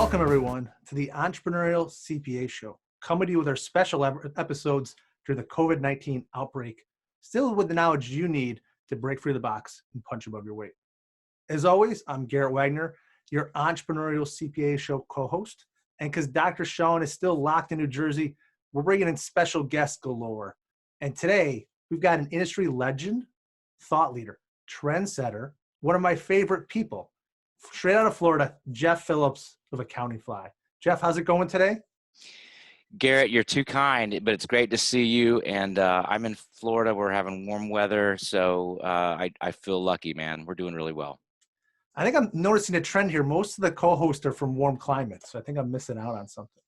Welcome, everyone, to the Entrepreneurial CPA Show, coming to you with our special episodes during the COVID-19 outbreak, still with the knowledge you need to break free of the box and punch above your weight. As always, I'm Garrett Wagner, your Entrepreneurial CPA Show co-host, and because Dr. Sean is still locked in New Jersey, we're bringing in special guests galore. And today, we've got an industry legend, thought leader, trendsetter, one of my favorite people, straight out of Florida, Jeff Phillips of Accounting Fly. Jeff, how's it going today? Garrett, you're too kind, but it's great to see you. And I'm in Florida. We're having warm weather, so I feel lucky, man. We're doing really well. I think I'm noticing a trend here. Most of the co-hosts are from warm climates, so I think I'm missing out on something.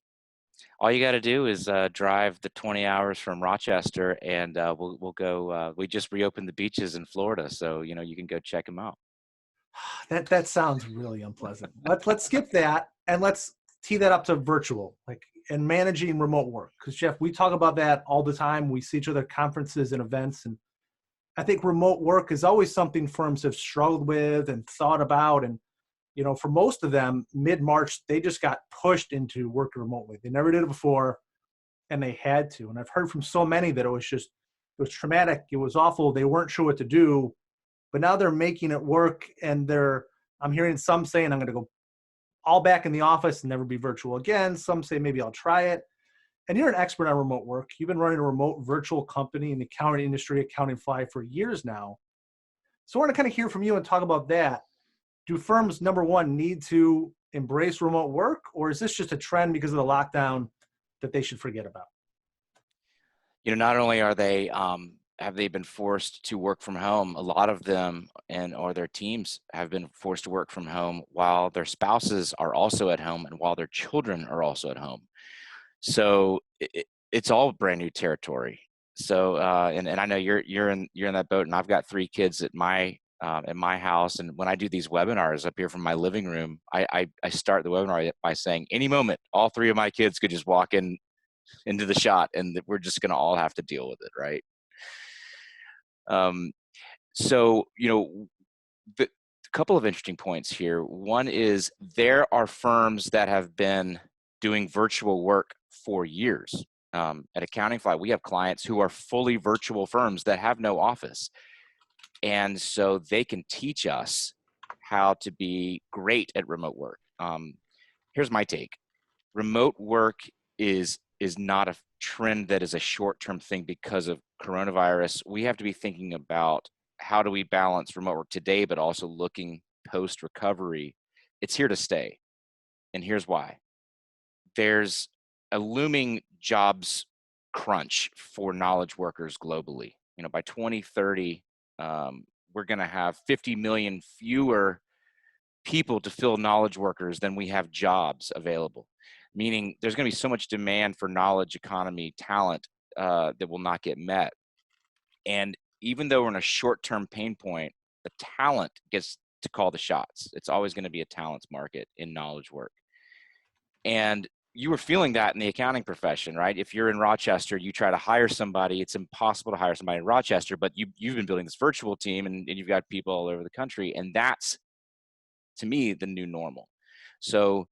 All you got to do is drive the 20 hours from Rochester, and we'll go. We just reopened the beaches in Florida, so you can go check them out. That sounds really unpleasant. Let's skip that and let's tee that up to virtual, and managing remote work. Because Jeff, we talk about that all the time. We see each other at conferences and events, and I think remote work is always something firms have struggled with and thought about. And for most of them, mid-March, they just got pushed into working remotely. They never did it before, and they had to. And I've heard from so many that it was traumatic. It was awful. They weren't sure what to do. But now they're making it work, and I'm hearing some saying I'm going to go all back in the office and never be virtual again. Some say maybe I'll try it. And you're an expert on remote work. You've been running a remote virtual company in the accounting industry, Accounting Fly, for years now. So I want to kind of hear from you and talk about that. Do firms, number one, need to embrace remote work, or is this just a trend because of the lockdown that they should forget about? Not only are they have they been forced to work from home, a lot of them or their teams have been forced to work from home while their spouses are also at home and while their children are also at home. So it's all brand new territory. So and I know you're in that boat, and I've got 3 kids at my house, and when I do these webinars up here from my living room, I start the webinar by saying, any moment, all 3 of my kids could just walk into the shot, and we're just going to all have to deal with it, right? So the couple of interesting points here. One is there are firms that have been doing virtual work for years. At Accounting Fly, we have clients who are fully virtual firms that have no office. And so they can teach us how to be great at remote work. Here's my take. Remote work is not a trend that is a short-term thing because of coronavirus. We have to be thinking about how do we balance remote work today, but also looking post-recovery. It's here to stay. And here's why. There's a looming jobs crunch for knowledge workers globally. By 2030, we're going to have 50 million fewer people to fill knowledge workers than we have jobs available, meaning there's going to be so much demand for knowledge economy talent that will not get met. And even though we're in a short-term pain point, the talent gets to call the shots. It's always going to be a talents market in knowledge work. And you were feeling that in the accounting profession, right? If you're in Rochester, you try to hire somebody, it's impossible to hire somebody in Rochester, but you've been building this virtual team, and you've got people all over the country. And that's, to me, the new normal. So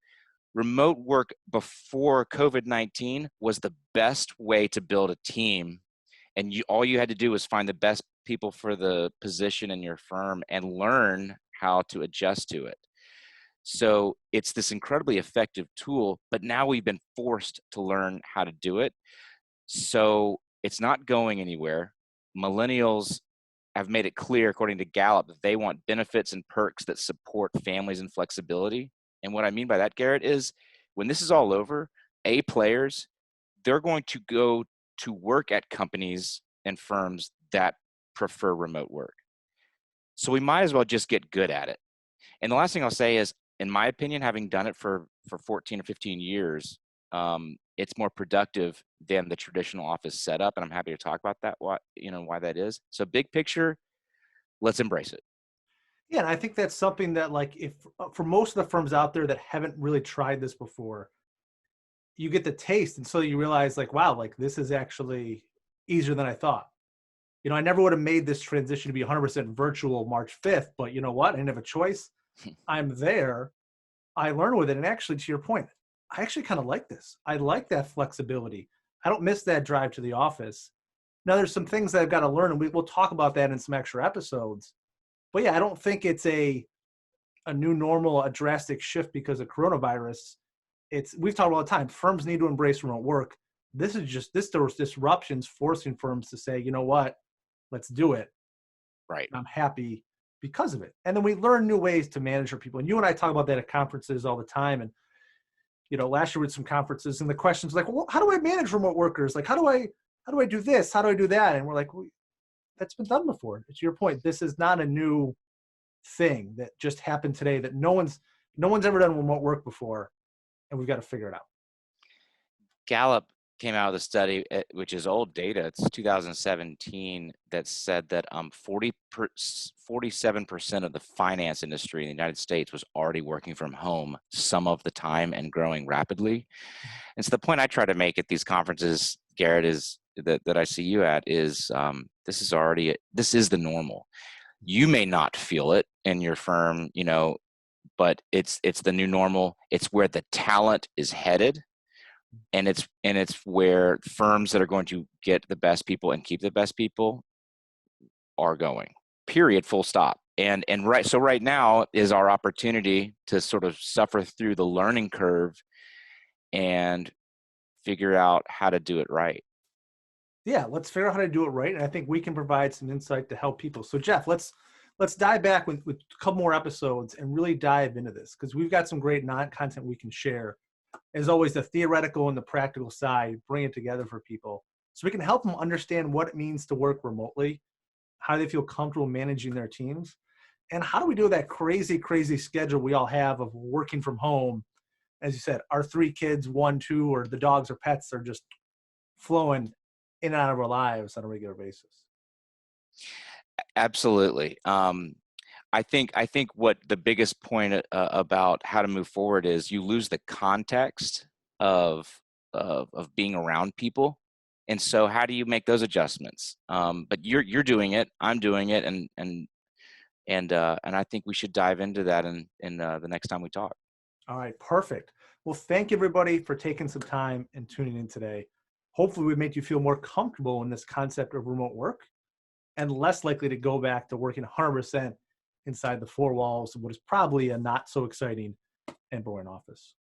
remote work before COVID-19 was the best way to build a team. And all you had to do was find the best people for the position in your firm and learn how to adjust to it. So it's this incredibly effective tool, but now we've been forced to learn how to do it. So it's not going anywhere. Millennials have made it clear, according to Gallup, that they want benefits and perks that support families and flexibility. And what I mean by that, Garrett, is when this is all over, A players, they're going to go to work at companies and firms that prefer remote work. So we might as well just get good at it. And the last thing I'll say is, in my opinion, having done it for 14 or 15 years, it's more productive than the traditional office setup. And I'm happy to talk about that, why that is. So big picture, let's embrace it. Yeah, and I think that's something that, if for most of the firms out there that haven't really tried this before, you get the taste, and so you realize, wow, this is actually easier than I thought. I never would have made this transition to be 100% virtual March 5th, but you know what? I didn't have a choice. I'm there. I learn with it. And actually, to your point, I actually kind of like this. I like that flexibility. I don't miss that drive to the office. Now, there's some things that I've got to learn, and we'll talk about that in some extra episodes. But yeah, I don't think it's a new normal, a drastic shift because of coronavirus. We've talked all the time. Firms need to embrace remote work. This is just there was disruptions forcing firms to say, you know what, let's do it. Right. And I'm happy because of it. And then we learn new ways to manage our people. And you and I talk about that at conferences all the time. And last year we had some conferences, and the questions like, well, how do I manage remote workers? Like, how do I do this? How do I do that? And we're like, well, that's been done before. To your point, this is not a new thing that just happened today. That no one's ever done remote work before, and we've got to figure it out. Gallup came out with a study, which is old data. It's 2017, that said that 47% of the finance industry in the United States was already working from home some of the time and growing rapidly. And so the point I try to make at these conferences, Garrett, is that I see you at is this is the normal. You may not feel it in your firm, but it's the new normal. It's where the talent is headed. And it's where firms that are going to get the best people and keep the best people are going, period, full stop. And right now is our opportunity to sort of suffer through the learning curve and figure out how to do it right. Yeah, let's figure out how to do it right. And I think we can provide some insight to help people. So Jeff, let's dive back with a couple more episodes and really dive into this, because we've got some great content we can share. As always, the theoretical and the practical side, bring it together for people so we can help them understand what it means to work remotely, how they feel comfortable managing their teams, and how do we do that crazy schedule we all have of working from home. As you said, our 3 kids, 1, 2, or the dogs or pets are just flowing in and out of our lives on a regular basis. Absolutely. I think what the biggest point about how to move forward is you lose the context of being around people, and so how do you make those adjustments? But you're doing it, I'm doing it, and I think we should dive into that in the next time we talk. All right, perfect. Well, thank everybody for taking some time and tuning in today. Hopefully, we made you feel more comfortable in this concept of remote work and less likely to go back to working 100% inside the 4 walls of what is probably a not so exciting and boring office.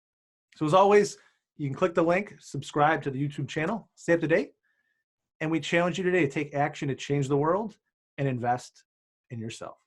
So as always, you can click the link, subscribe to the YouTube channel, stay up to date, and we challenge you today to take action to change the world and invest in yourself.